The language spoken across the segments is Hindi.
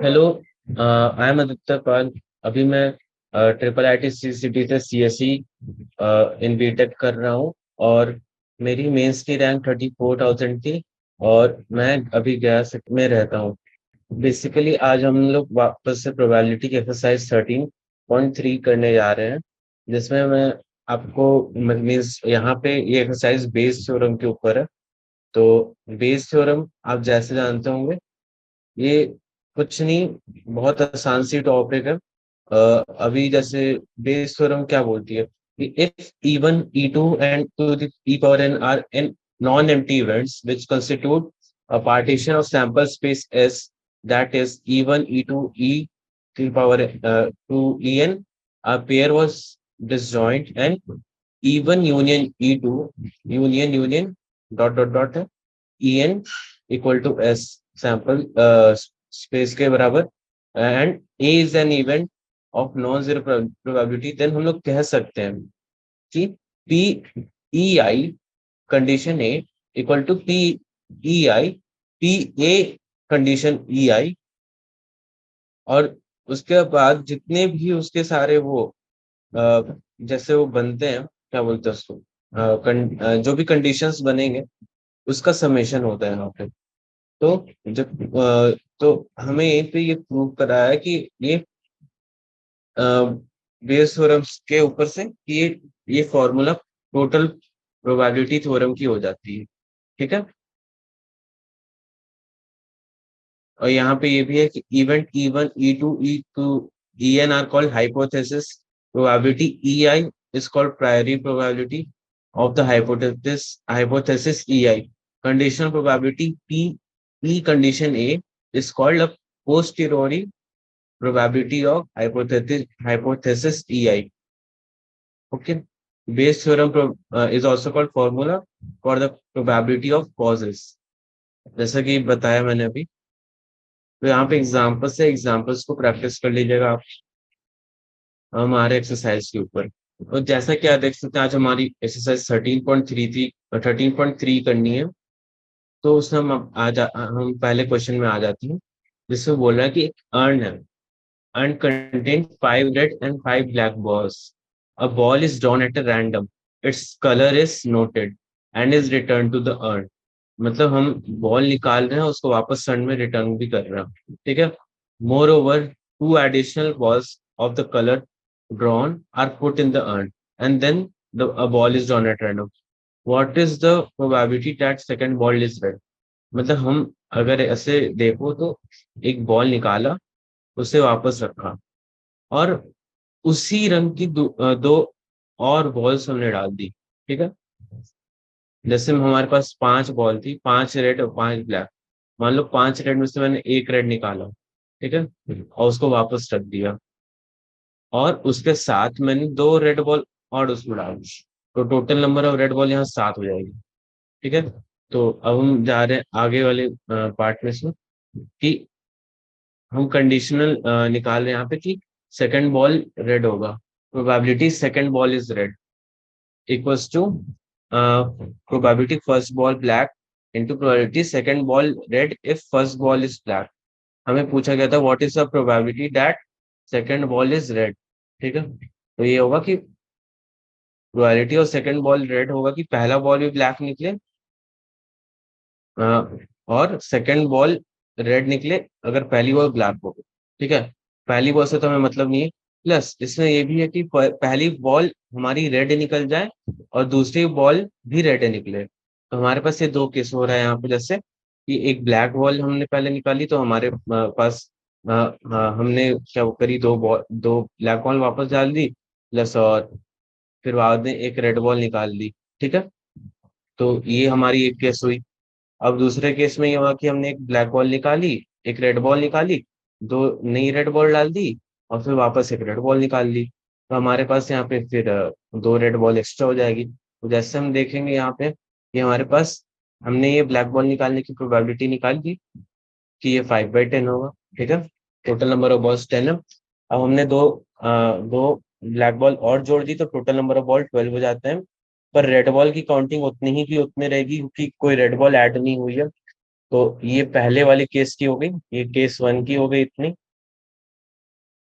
Hello. I am Aditya Pal. अभी मैं triple I T C C T से सी एस सी इन बीटेक कर रहा हूँ। और मेरी मेंस की रैंक 34,000 थी। और मैं अभी गया में रहता हूँ। बेसिकली आज हम लोग वापस से प्रोबेबिलिटी की एक्सरसाइज 13.3 करने जा रहे हैं, जिसमें मैं आपको मीन्स यहाँ पे ये एक्सरसाइज बेस थ्योरम के ऊपर है। तो बेस थ्योरम आप जैसे जानते होंगे, ये कुछ नहीं, बहुत आसान सी टॉपिक है। अभी जैसे बेस थ्योरम क्या बोलती है कि if E1 E2 and to the E power n are n non empty events which constitute a partition of sample space S, that is E1 E2 E to the power 2 En, a pair was disjoint and E1 union E2 union dot En equal to S sample space के बराबर, and A is an event of non zero probability, then हम लोग कह सकते हैं कि P E I condition A equal to P E I P A condition E I. और उसके बाद जितने भी उसके सारे वो जैसे वो बनते हैं, क्या बोलते हैं उसको, जो भी कंडीशंस बनेंगे उसका समेशन होता है यहाँ पे। तो जब तो हमें यहीं पे ये प्रूव करा है कि ये बेस थ्योरम्स के ऊपर से कि ये फॉर्मूला टोटल प्रोबेबिलिटी थ्योरम की हो जाती है। ठीक है। और यहाँ पे ये भी है कि event E1 E2 E2 En are called hypothesis probability, EI is called priori probability of the hypothesis EI. Conditional probability P condition A is called a posteriori probability of hypothesis EI. Okay. Bayes theorem is also called formula for the probability of causes. जैसा कि बताया मैंने अभी। तो यहाँ पे एग्जाम्पल्स है, एग्जाम्पल्स को प्रैक्टिस कर लीजिएगा आप हमारे एक्सरसाइज के ऊपर। और जैसा कि आप देख सकते हैं, आज हमारी एक्सरसाइज 13.3 थी और 13.3 करनी है। तो उसमें हम पहले क्वेश्चन में आ जाते हैं, जिसमें बोल रहा है कि एक अर्न है and contain five red and five black balls. A ball is drawn at a random. Its color is noted and is returned to the urn. मतलब हम बॉल निकाल रहे हैं, उसको वापस सन में रिटर्न भी कर रहे हैं। ठीक है। Moreover two additional balls of the colour drawn are put in the urn, and then a ball is drawn at random. What is the probability that second ball is red? मतलब हम अगर ऐसे देखो तो एक बॉल निकाला, उसे वापस रखा, और उसी रंग की दो और बॉल्स हमने डाल दी। ठीक है। जैसे हमारे पास 5 बॉल थी, 5 रेड और 5 ब्लैक। मान लो 5 रेड में से मैंने एक रेड निकाला। ठीक है। और उसको वापस रख दिया, और उसके साथ मैंने 2 रेड बॉल और उसमें डाल दी। तो total number of red ball यहाँ 7 हो जाएगी। ठीक है। तो अब हम जा रहे हैं आगे वाले पार्ट में से, कि हम कंडीशनल निकाल रहे हैं यहाँ पे कि सेकंड बॉल रेड होगा। Probability second ball is red equals to probability first ball black into probability second ball red if first ball is black। हमें पूछा गया था what is the probability that second ball is red. ठीक है। तो ये होगा कि probability of second ball red होगा कि पहला बॉल भी ब्लैक निकले, अ, और सेकंड बॉल रेड निकले अगर पहली बॉल ब्लैक हो। ठीक है। पहली बॉल से तो हमें मतलब नहीं है। प्लस इसमें ये भी है कि पहली बॉल हमारी रेड निकल जाए और दूसरी बॉल भी रेड निकले। तो हमारे पास ये दो केस हो रहा है यहाँ पे, जैसे कि एक ब्लैक बॉल हमने पहले निकाली तो हमारे पास हमने क्या वो करी, दो ब्लैक बॉल वापस डाल दी, प्लस और फिर बाद में एक रेड बॉल निकाल दी। ठीक है। तो ये हमारी एक केस हुई। अब दूसरे केस में ये हुआ कि हमने एक ब्लैक बॉल निकाली, एक रेड बॉल निकाली, दो नई रेड बॉल डाल दी, और फिर वापस एक रेड बॉल निकाल ली। तो हमारे पास यहाँ पे फिर 2 रेड बॉल एक्स्ट्रा हो जाएगी। तो जैसे हम देखेंगे यहाँ पे, ये हमारे पास हमने ये ब्लैक बॉल निकालने की प्रोबेबिलिटी निकाल दी कि ये 5/10 होगा। ठीक है। टोटल नंबर ऑफ बॉल्स 10 है। अब हमने दो ब्लैक बॉल और जोड़ दी, तो टोटल नंबर ऑफ बॉल 12 हो जाते हैं। पर रेड बॉल की काउंटिंग उतनी ही की उतनी रहेगी, क्योंकि कोई रेड बॉल ऐड नहीं हुई है। तो ये पहले वाली केस की हो गई, ये केस 1 की हो गई इतनी।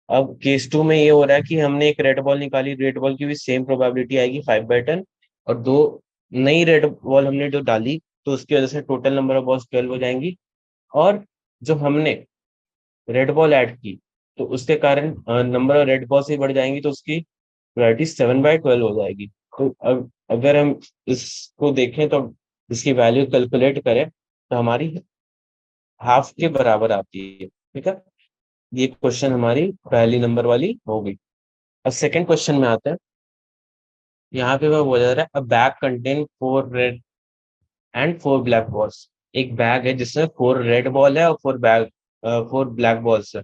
अब केस 2 में ये हो रहा है कि हमने एक रेड बॉल निकाली, रेड बॉल की भी सेम प्रोबेबिलिटी आएगी 5/10, और दो नई रेड बॉल हमने जो डाली, तो उसकी वजह से टोटल नंबर ऑफ बॉल्स 12 हो जाएंगी। और जो हमने रेड बॉल ऐड की, तो उसके कारण नंबर ऑफ रेड बॉल्स ही बढ़ जाएंगी, तो उसकी प्रोबेबिलिटी 7/12 हो जाएगी। तो अब अगर हम इसको देखें तो इसकी वैल्यू कैलकुलेट करें तो हमारी हाफ के बराबर आती है। ठीक है, ये क्वेश्चन हमारी पहली नंबर वाली हो गई। अब सेकंड क्वेश्चन में आते हैं। यहाँ पे वह बोला जा रहा है, अ bag contain 4 red and 4 black balls. एक बैग है जिसमें 4 रेड बॉल है और 4 ब्लैक बॉल्स है,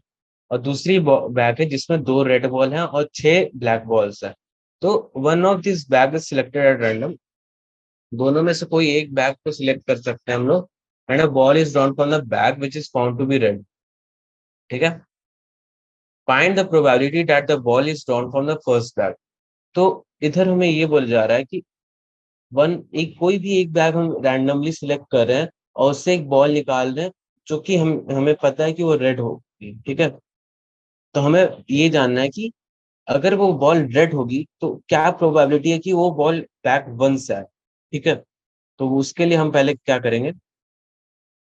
और दूसरी बैग है जिसमें 2 रेड बॉल है और 6 ब्लैक बॉल्स है। तो one of this bag is selected at random. दोनों में से कोई एक बैग को सिलेक्ट कर सकते हैं हम लोग, and a ball is drawn from the bag which is found to be red. ठीक है, find the probability that the ball is drawn from the first bag. तो इधर हमें ये बोला जा रहा है कि कोई भी एक बैग हम रैंडमली सिलेक्ट कर रहे हैं और उससे एक बॉल निकाल रहे हैं जो कि हमें पता है कि वो रेड होगी। ठीक है, तो हमें ये जानना है कि अगर वो बॉल रेड होगी तो क्या प्रोबेबिलिटी है कि वो बॉल बैग 1 से आए। ठीक है, तो उसके लिए हम पहले क्या करेंगे,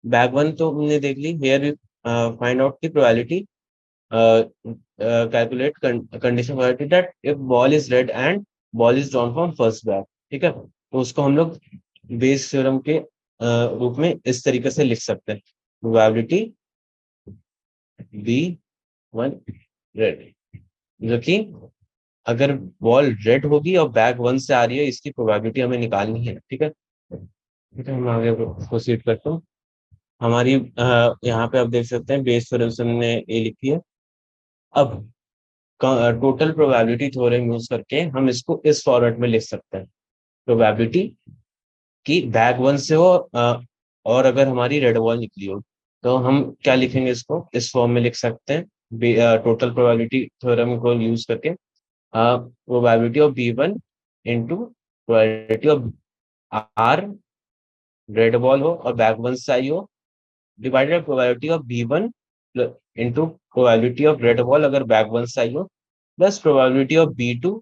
बैग 1 तो हमने देख ली, हेयर फाइंड आउट की probability, calculate condition probability that if ball is red and ball is drawn from first bag। ठीक है, तो उसको हम लोग बेस थ्योरम के रूप में इस तरीके से लिख सकते हैं, प्रोबेबिलिटी B1 रेड, जो कि अगर बॉल रेड होगी और बैग 1 से आ रही है, इसकी प्रोबेबिलिटी हमें निकालनी है। ठीक है, ठीक है, हम आगे प्रोसीड करते हैं। हमारी यहाँ पे आप देख सकते हैं बेस थ्योरम से हमने ये लिखी है। अब टोटल प्रोबेबिलिटी थ्योरम यूज करके हम इसको इस फॉर्मेट में लिख सकते हैं, प्रोबेबिलिटी कि बैग 1 से हो और अगर हमारी रेड बॉल निकली हो, तो हम क्या लिखेंगे, इसको इस फॉर्म में लिख सकते हैं टोटल प्रोबेबिलिटी थ्योरम को यूज करके, probability of B1 into probability of R red ball हो और बैग 1 से आई हो, divided probability of B1 into probability of red ball अगर बैग 1 से आई हो, plus probability of B2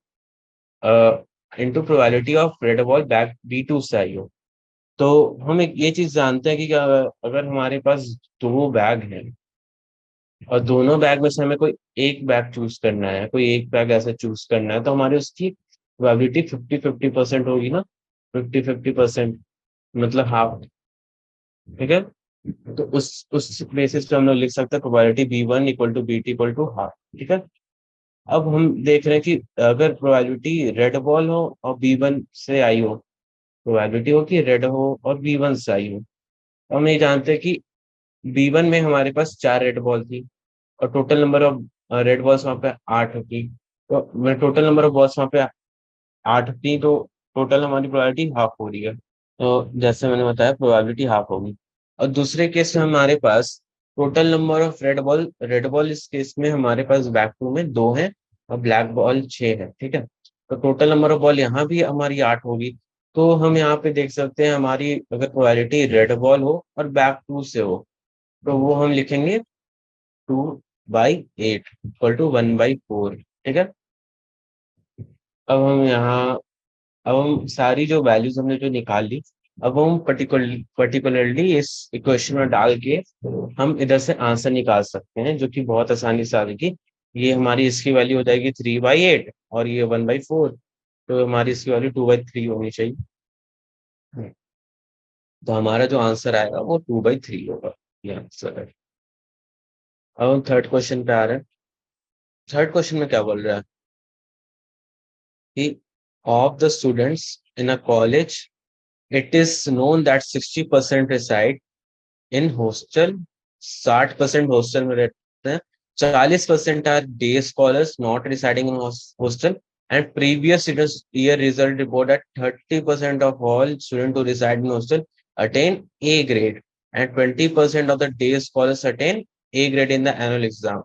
into probability of red ball bag B2 से आई हो। तो हम एक ये चीज जानते हैं कि अगर हमारे पास 2 बैग हैं और दोनों बैग में से हमें कोई एक बैग चूज करना है, कोई एक बैग ऐसा चूज करना है, तो हमारी उसकी प्रोबेबिलिटी 50-50% होगी ना, 50-50% मतलब हाफ। ठीक है, तो उस बेसिस पे हम लोग लिख सकते हैं probability B1 equal to BT equal to half. ठीक है, अब हम देख रहे हैं कि अगर प्रोबेबिलिटी रेड बॉल हो और B1 से आई हो, प्रोबेबिलिटी हो कि रेड हो और B1 से आई हो, तो हम ये जानते हैं कि B1 में हमारे पास 4 रेड बॉल थी और total number of red balls वहां पे 8 थी, तो टोटल नंबर ऑफ बॉल्स वहां पे 8 थी, तो टोटल हमारी प्रोबेबिलिटी हाफ हो रही है। तो जैसे मैंने बताया प्रोबेबिलिटी हाफ होगी। और दूसरे केस में हमारे पास total number of red ball इस केस में हमारे पास बैक टू में 2 है और ब्लैक बॉल 6 है। ठीक है, तो टोटल नंबर ऑफ बॉल यहाँ भी हमारी 8 होगी। तो हम यहाँ पे देख सकते हैं हमारी अगर प्रोबेबिलिटी रेड बॉल हो और बैक टू से हो, तो वो हम लिखेंगे 2/8 इक्वल टू 1/4। ठीक है, अब हम यहाँ अब हम सारी जो वैल्यूज हमने जो निकाल ली, अब हम पर्टिकुलरली इस इक्वेशन में डाल के हम इधर से आंसर निकाल सकते हैं, जो कि बहुत आसानी से आ जाएगी। ये हमारी इसकी वैल्यू हो जाएगी 3/8 और ये 1/4, तो हमारी इसकी वैल्यू 2/3 होनी चाहिए। तो हमारा जो आंसर आएगा वो 2/3 होगा, ये आंसर है। अब हम थर्ड क्वेश्चन पे आ रहे हैं। थर्ड क्वेश्चन में क्या बोल रहा है कि of the students in a college it is known that 60% reside in hostel, 60% hostel में रहते हैं, 40% are day scholars not residing in hostel, and previous year result report that 30% of all students who reside in hostel attain A grade and 20% of the day scholars attain A grade in the annual exam.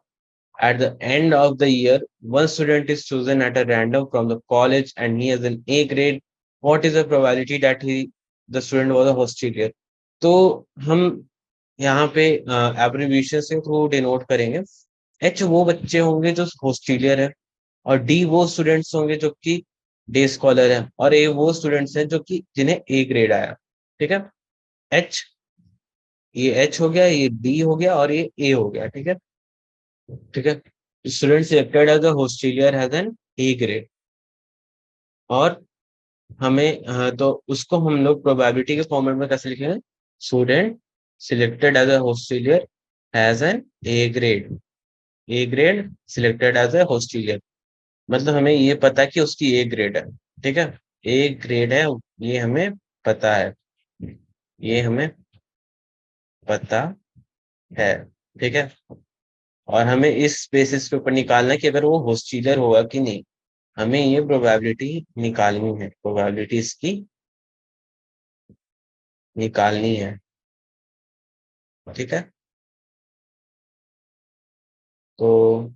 At the end of the year, one student is chosen at a random from the college and he has an A grade. What is the probability that the student was a hostelier? तो हम यहाँ पे एब्रिविएशन से थ्रू डिनोट करेंगे। एच वो बच्चे होंगे जो होस्टिलियर है, और डी वो स्टूडेंट्स होंगे जो कि डे स्कॉलर है, और ए वो स्टूडेंट्स हैं जो कि जिन्हें ए ग्रेड आया। ठीक है। एच, ये एच हो गया, ये डी हो गया, और ये ए हो गया। ठीक है। ठीक है। Student selected as a hosteller has an A grade. और हमें तो उसको हम लोग प्रोबेबिलिटी के फॉर्मेट में कैसे लिखेंगे? Student selected as a hosteller has an A grade. A grade selected as a hosteller, मतलब हमें ये पता है कि उसकी ए ग्रेड है। ठीक है। ए ग्रेड है, ये हमें पता है, ये हमें पता है। ठीक है। और हमें इस बेसिस के ऊपर निकालना है कि अगर वो होस्टिलियर होगा कि नहीं। हमें ये प्रोबेबिलिटी निकालनी है, प्रोबेबिलिटी इसकी निकालनी है। ठीक है। तो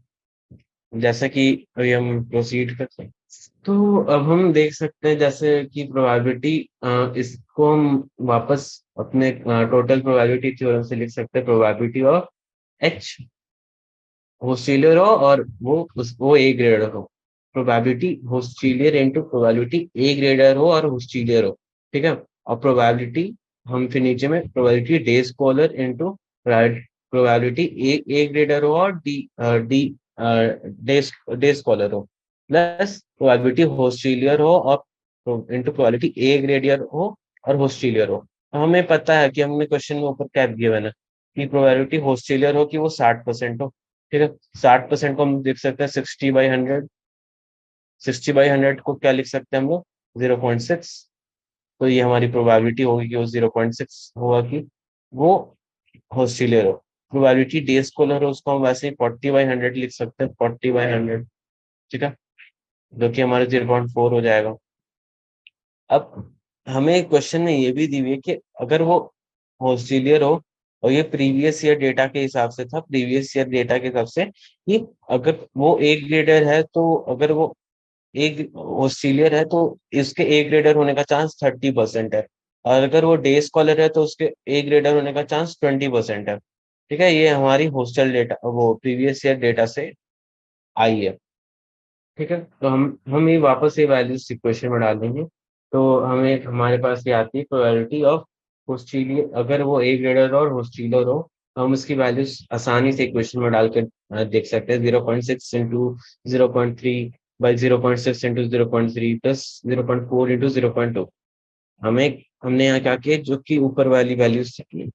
जैसा कि अभी हम प्रोसीड करते हैं, तो अब हम देख सकते हैं जैसे कि प्रोबेबिलिटी, इसको हम वापस अपने टोटल प्रोबेबिलिटी थ्योरम से लिख सकते हैं। प्रोबेबिलिटी ऑफ एच होस्टिलियर हो और वो ए ग्रेडर हो। Probability hosteller into probability A grader हो और होस्टिलियर हो। ठीक है। और प्रोबेबिलिटी, हम फिर नीचे में probability day scholar into probability A grader हो और D D day day scholar हो, प्लस प्रोबेबिलिटी होस्टिलियर हो और इनटू प्रोबेबिलिटी ए ग्रेडियर हो और होस्टिलियर हो। तो हमें पता है कि हमने क्वेश्चन में ऊपर क्या गिवन है कि प्रोबेबिलिटी होस्टिलियर हो कि वो 60% हो। ठीक है। 60% को हम लिख सकते हैं 60/100। 60/100 को क्या लिख सकते हैं हम लोग? 0.6। तो ये हमारी प्रोबेबिलिटी होगी कि वो 0.6 होगा कि वो होस्टिलियर हो। प्रोबेबिलिटी डे स्कॉलर हो उसको हम वैसे ही 40/100 लिख सकते हैं, 40/100। ठीक है। जो कि हमारे 0.4 हो जाएगा। अब हमें क्वेश्चन में ये भी दी हुई है कि अगर वो होस्टिलियर हो, और ये प्रीवियस ईयर डेटा के हिसाब से था, प्रीवियस ईयर डेटा के हिसाब से कि अगर वो ए ग्रेडर है, तो अगर वो एक होस्टिलियर है तो इसके ए ग्रेडर होने का चांस 30% है, और अगर वो डे स्कॉलर है तो उसके ए ग्रेडर होने का चांस 20% है। ठीक है। ये हमारी हॉस्टल डेटा, वो प्रीवियस ईयर डेटा से आई है। ठीक है। तो हम ये वापस ये वैल्यूज इक्वेशन में डाल देंगे। तो हमें हमारे पास ये आती है प्रोबेबिलिटी ऑफ होस्टिलियर, अगर वो ए ग्रेडर और होस्टिलियर हो तो हम उसकी वैल्यूज आसानी से इक्वेशन में डालकर देख सकते हैं। 0.6 into 0.3 by 0.6 into 0.3 plus 0.4 into 0.2। हमें हमने यहाँ क्या किया, जो कि ऊपर वाली वैल्यूज थी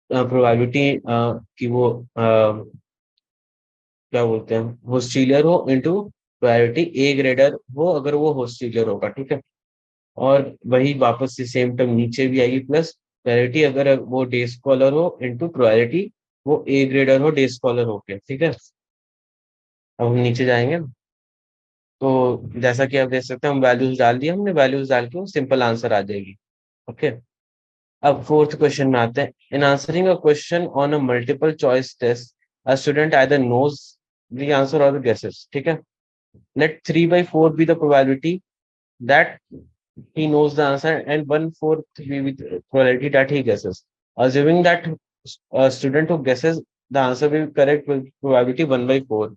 प्रोबेबिलिटी कि वो क्या बोलते हैं, होस्टिलियर हो इंटू प्रायोरिटी ए ग्रेडर हो अगर वो होस्टिलियर होगा। ठीक है। और वही वापस से सेम टर्म नीचे भी आएगी, प्लस प्रायोरिटी अगर वो डे स्कॉलर हो इंटू प्रायोरिटी वो ए ग्रेडर हो डे स्कॉलर हो के। ठीक है। अब हम नीचे जाएंगे, तो जैसा कि आप देख सकते हैं हम वैल्यूज डाल दिए, हमने वैल्यूज डाल के सिंपल आंसर आ जाएगी। ओके। अब फोर्थ क्वेश्चन में आते हैं। In answering a question on a multiple choice test, a student either knows the answer or guesses. ठीक है। Let 3/4 be the probability that he knows the answer and 1/4 be with probability that he guesses. Assuming that a student who guesses the answer will be correct with probability 1/4.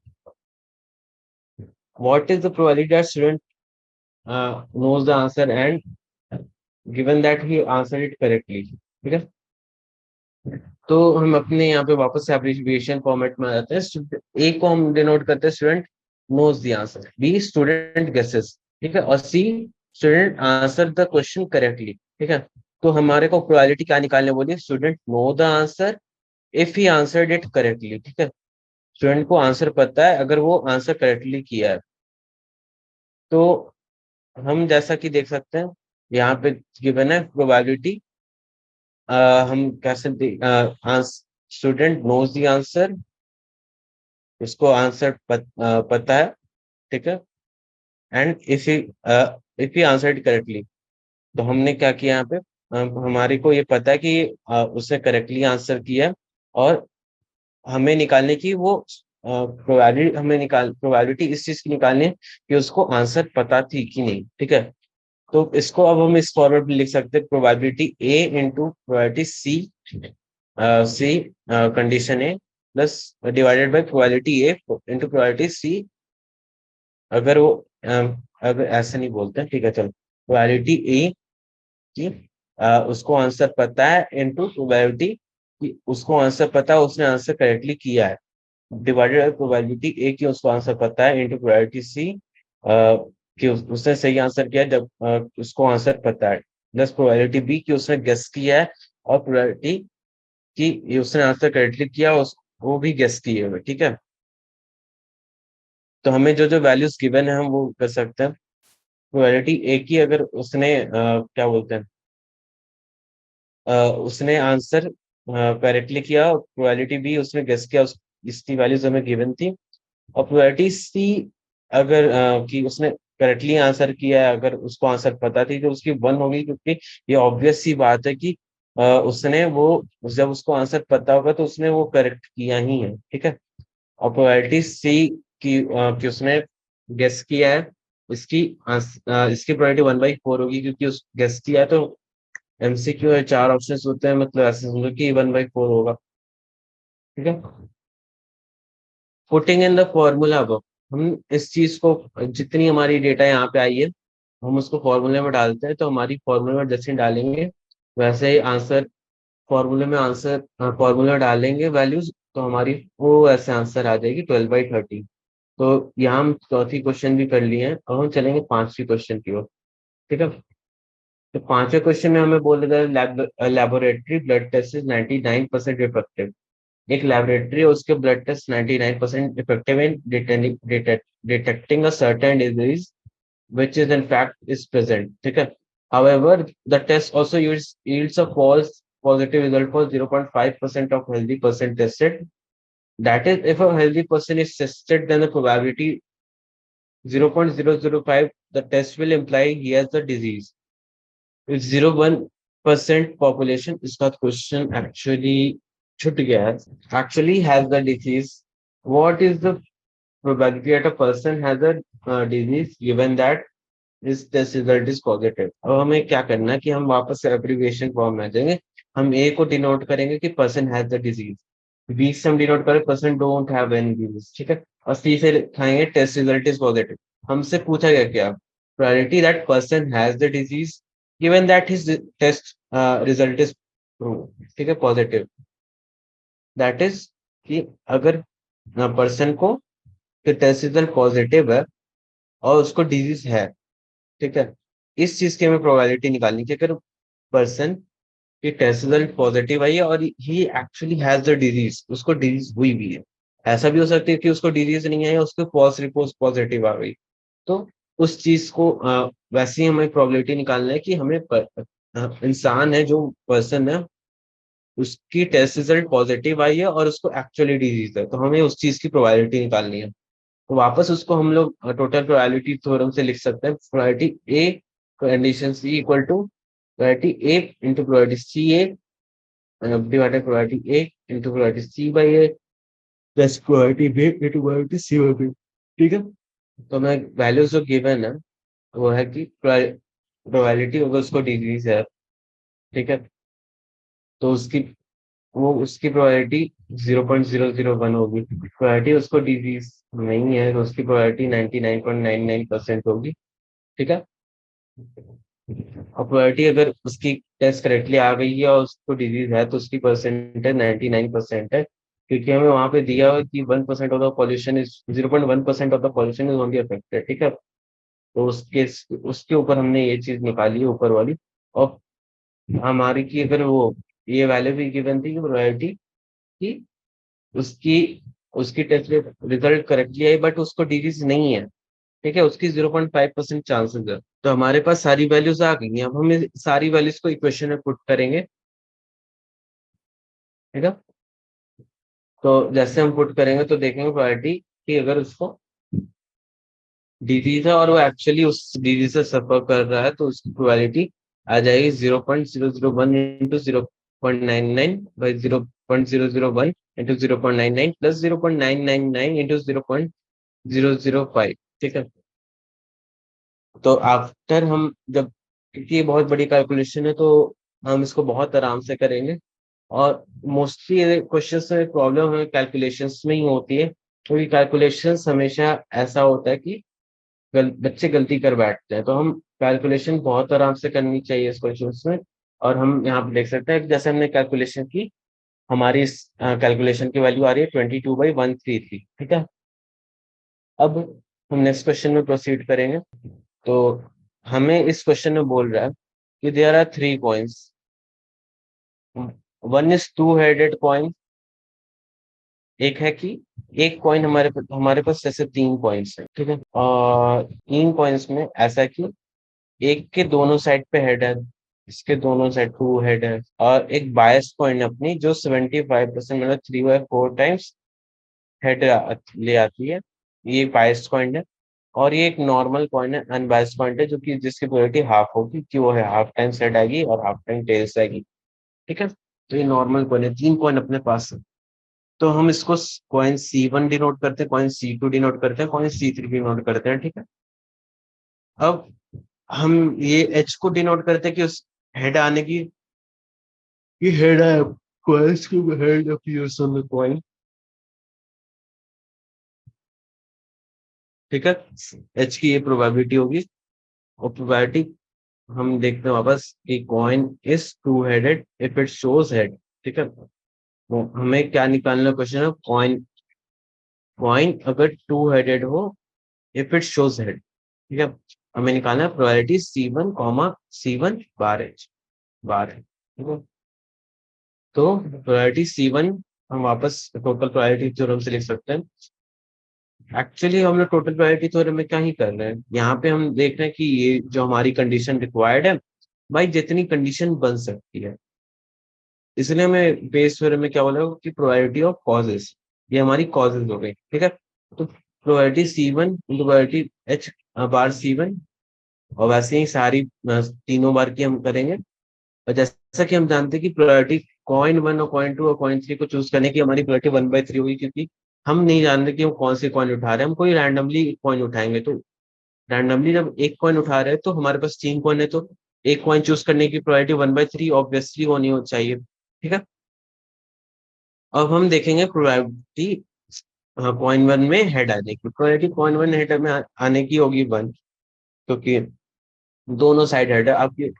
What is the probability that student knows the answer and given that he answered it correctly? ठीक है। तो हम अपने यहाँ पे वापस से एब्रिविएशन फॉर्मेट में आ जाते हैं। ए को हम डिनोट करते हैं student knows the answer, B student guesses. ठीक है। और C student answer the question correctly. ठीक है। तो हमारे को प्रोबेबिलिटी क्या निकालने बोली? Student know the answer if he answered it correctly. ठीक है। स्टूडेंट को आंसर पता है अगर वो आंसर करेक्टली किया है। तो हम जैसा कि देख सकते हैं यहाँ पे गिवन है प्रोबेबिलिटी, हम कैसे स्टूडेंट नोज द आंसर, उसको आंसर पता है। ठीक है। And if he answered correctly, तो हमने क्या किया यहाँ पे, हमारे को ये पता है कि उसने करेक्टली आंसर किया है, और हमें निकालने की वो प्रोबेबिलिटी, प्रोबेबिलिटी इस चीज की निकालनी है कि उसको आंसर पता थी कि नहीं। ठीक है। तो इसको अब हम इस फॉर्मेट में लिख सकते हैं, probability A into probability C C condition A plus divided by probability A into probability C. अगर वो अगर ऐसे नहीं बोलते हैं, ठीक है चलो, प्रोबेबिलिटी ए की उसको आंसर पता है इंटू प्रोबेबिलिटी कि उसको आंसर पता है, उसने आंसर करेक्टली किया है, डिवाइडेड बाय प्रोबेबिलिटी ए की उसको आंसर पता है इंटू प्रोबेबिलिटी सी कि उसने सही आंसर किया जब उसको आंसर पता है, प्लस प्रोबेबिलिटी बी की उसने गेस किया है, और प्रोबेबिलिटी कि ये उसने आंसर करेक्टली किया वो भी गेस किए हुए, ठीक है। तो हमें जो जो वैल्यूज गिवन है हम वो कर सकते हैं। प्रोबेबिलिटी ए की अगर उसने क्या बोलते हैं उसने आंसर करेक्टली किया, और प्रोबेबिलिटी भी उसने गेस किया, इसकी वैल्यूज हमें गिवन थी। और प्रोबेबिलिटी सी अगर कि उसने करेक्टली आंसर किया है, अगर उसको आंसर पता थी तो उसकी वन होगी, क्योंकि ये ऑब्वियस सी बात है कि उसने वो जब उसको आंसर पता होगा तो उसने वो करेक्ट किया ही है, ठीक है। और प्रोबेबिलिटी सी कि उसने गेस किया है, इसकी प्रोबेबिलिटी 1/4 होगी, क्योंकि उस गेस किया है तो एमसीक्यू है, 4 ऑप्शंस होते हैं, मतलब ऐसे समझो कि 1/4 होगा, ठीक है। पुटिंग इन द फॉर्मूला अब हम इस चीज को, जितनी हमारी डेटा यहाँ पे आई है हम उसको फॉर्मूले में डालते हैं, तो हमारी फॉर्मूले में जैसे ही डालेंगे वैसे ही आंसर, फॉर्मूले में डालेंगे वैल्यूज, तो हमारी वो ऐसे आंसर आ जाएगी 12/30। तो यहाँ हम चौथी क्वेश्चन भी कर लिए हैं, और हम चलेंगे पांचवी क्वेश्चन की ओर, ठीक है। तो पांचवें क्वेश्चन में हमें बोल रहा है laboratory blood test is 99% effective. एक लेबोरेटरी है, उसके blood test 99% effective in detecting a certain disease which is in fact is present, ठीक है। However, the test also yields a false positive result for 0.5% of healthy person tested. That is, if a healthy person is tested, then the probability 0.005, the test will imply he has the disease. If 0.1% population, इसका question actually छूट गया है, actually has the disease, what is the probability that a person has a disease given that इस टेस्ट रिजल्ट इज पॉजिटिव। अब हमें क्या करना है कि हम वापस से एब्रिविएशन फॉर्म में आ जाएंगे। हम ए को डिनोट करेंगे कि person has the disease, B से हम डिनोट करें person don't have any disease, ठीक है। और सी से लिखाएंगे टेस्ट रिजल्ट इज पॉजिटिव। हमसे पूछा गया क्या, priority that person has the disease given that his test result is ठीक है पॉजिटिव। दैट इज कि अगर पर्सन को टेस्ट रिजल्ट पॉजिटिव है और उसको डिजीज है, ठीक है, इस चीज की हमें प्रोबेबिलिटी निकालनी है कि अगर पर्सन की टेस्ट रिजल्ट पॉजिटिव आई है और ही एक्चुअली हैज द डिजीज, उसको डिजीज हुई भी है। ऐसा भी हो सकता है कि उसको डिजीज नहीं आई, उसको फॉल्स रिपोर्ट पॉजिटिव आ गई। तो उस चीज को वैसे ही हमें प्रोबेबिलिटी निकालना है कि हमें इंसान है जो पर्सन है उसकी टेस्ट रिजल्ट पॉजिटिव आई है और उसको एक्चुअली डिजीज है, तो हमें उस चीज की प्रोबेबिलिटी निकालनी है। तो वापस उसको हम लोग टोटल प्रोबेबिलिटी थ्योरम से लिख सकते हैं, probability A condition C equal to probability A into probability C A divided probability A into probability C by A plus probability B into probability C by B, ठीक है। तो मैं वैल्यूज जो गिवन है वो है कि प्रोबेबिलिटी अगर उसको डिग्रीज है, ठीक है, तो उसकी प्रोबेबिलिटी 0.001 होगी। प्रोबेबिलिटी उसको डिजीज नहीं है तो उसकी प्रोबेबिलिटी 99.99% होगी, ठीक है। और प्रोबेबिलिटी अगर उसकी टेस्ट करेक्टली आ गई है और उसको डिजीज है तो उसकी परसेंटेज 99% है, क्योंकि हमें वहां पे दिया हुआ कि 1% of the pollution is 0.1% of the pollution is only affected, ठीक है। तो उसके उसके ऊपर हमने ये चीज निकाली है ऊपर वाली। और हमारी की अगर वो ये वैल्यू भी गिवन थी कि प्रोबेबिलिटी कि उसकी उसकी टेस्ट रिजल्ट करेक्टली आई बट उसको डिजीज नहीं है, ठीक है, उसकी 0.5% चांसेस है। तो हमारे पास सारी वैल्यूज आ गई हैं, अब हम सारी वैल्यूज को इक्वेशन में पुट करेंगे, ठीक है। तो जैसे हम पुट करेंगे तो देखेंगे प्रोबेबिलिटी कि अगर उसको डिजीज है और वो एक्चुअली उस डिजीज से सफर कर रहा है तो उसकी प्रोबेबिलिटी आ जाएगी 0.001 into 0.99 by 0.001 into 0.99 plus 0.999 into 0.005, ठीक है। तो आफ्टर हम जब, क्योंकि ये बहुत बड़ी कैलकुलेशन है तो हम इसको बहुत आराम से करेंगे। और मोस्टली क्वेश्चंस में प्रॉब्लम है कैलकुलेशंस में ही होती है, क्योंकि कैलकुलेशंस हमेशा ऐसा होता है कि बच्चे गलती कर बैठते हैं, तो हम कैलकुलेशन बहुत आराम से करनी चाहिए इस क्वेश्चंस में। और हम यहाँ पे देख सकते हैं कि जैसे हमने कैलकुलेशन की, हमारी इस कैलकुलेशन की वैल्यू आ रही है 22/133, ठीक है। अब हम नेक्स्ट क्वेश्चन में प्रोसीड करेंगे। तो हमें इस क्वेश्चन में बोल रहा है कि there are 3 coins, one is two headed coin. एक है कि एक कॉइन हमारे पास जैसे 3 कॉइन्स है, ठीक है, और 3 कॉइन्स में ऐसा कि एक के दोनों साइड पे हेड है, इसके दोनों साइड 2 हेड है, और एक बायस कॉइन अपनी जो 75% मतलब 3/4 टाइम्स हेड ले आती है, ये बायस कॉइन है। और ये एक नॉर्मल कॉइन है, अनबायस्ड कॉइन है, जो कि जिसकी प्रोबेबिलिटी हाफ होगी कि वो है हाफ टाइम सेट आएगी और हाफ टाइम टेल्स आएगी, ठीक है। तो ये नॉर्मल कॉइन है, 3 कॉइन अपने पास है। तो हम इसको कॉइन C1 डिनोट करते हैं, कॉइन C2 डिनोट करते हैं, कॉइन C3 डिनोट करते हैं, ठीक है। अब हम ये H को डिनोट करते हैं कि उस हेड आने की, ये हेड है, कॉइन्स की head appears on the coin, ठीक है। H की ये प्रोबेबिलिटी होगी, और प्रोबेबिलिटी हम देखते हैं वापस कि coin is two headed if it shows head, ठीक है। तो हमें क्या निकालना क्वेश्चन है, कॉइन कॉइन अगर टू हेडेड हो इफ इट शोज हेड, ठीक है। हमें निकालना है प्रोबेबिलिटी C1 बार है, ठीक है। तो प्रोबेबिलिटी C1 हम वापस टोटल प्रोबेबिलिटी थ्योरम से लिख सकते हैं। एक्चुअली हम लोग टोटल प्रोबेबिलिटी थ्योरम में क्या ही कर रहे हैं, यहाँ पे हम देख रहे हैं कि ये जो हमारी कंडीशन रिक्वायर्ड है, भाई जितनी कंडीशन बन सकती है, इसलिए मैं बेस थ्योरम में क्या बोला कि प्रोबेबिलिटी ऑफ कॉजेस, ये हमारी कॉजेस हो गई, ठीक है। तो probability C1 into probability H बार C1, और वैसे ही सारी तीनों बार की हम करेंगे। और जैसा कि हम जानते हैं कि प्रोबेबिलिटी कॉइन 1 और कॉइन 2 और कॉइन 3 को चूज करने की हमारी प्रोबेबिलिटी 1/3 होगी, क्योंकि हम नहीं जानते कि हम कौन से कॉइन उठा रहे हैं, हम कोई रैंडमली कॉइन उठाएंगे। तो रैंडमली जब एक कॉइन उठा रहे हैं तो हमारे पास 3 कॉइन है, तो एक कॉइन चूज करने की प्रोबेबिलिटी 1/3 ऑब्वियसली होनी हो चाहिए, ठीक है। अब हम देखेंगे प्रोबेबिलिटी कॉइन 1 में हेड आने की, प्रोबेबिलिटी कॉइन 1 हेड में आने की होगी 1, क्योंकि दोनों साइड हेड है आपकी।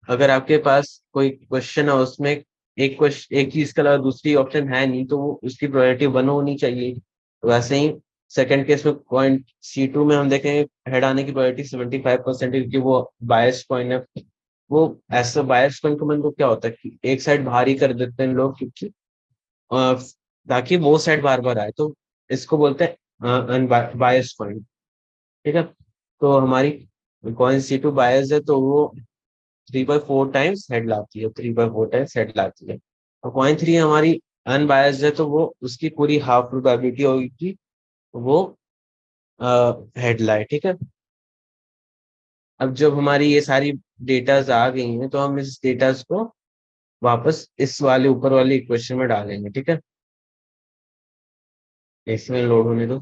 अगर आपके पास कोई क्वेश्चन है उसमें एक क्वेश्चन, एक चीज के अलावा दूसरी ऑप्शन है नहीं, तो वो उसकी प्रोबेबिलिटी 1 होनी चाहिए। तो वैसे ही सेकंड केस में पॉइंट C2 में हम देखेंगे हेड आने की प्रोबेबिलिटी 75% है, क्योंकि वो बायस पॉइंट है। वो ऐसा बायस पॉइंट को मतलब क्या होता है कि एक साइड भारी कर देते हैं लोग, क्योंकि अ, ताकि वो साइड बार बार आए, तो इसको बोलते हैं बायस पॉइंट, ठीक है। तो हमारी कॉइन C2 बायस है, तो वो 3/4 टाइम्स हेड लाती है, 3/4 टाइम्स हेड लाती है। और कॉइन 3 हमारी अनबायस्ड है, तो वो उसकी पूरी हाफ प्रोबेबिलिटी होगी कि वो हेड लाए, ठीक है। अब जब हमारी ये सारी डेटाज आ गई हैं, तो हम इस डेटाज को वापस इस वाले ऊपर वाले इक्वेशन में डालेंगे, ठीक है। इसमें लोड होने दो,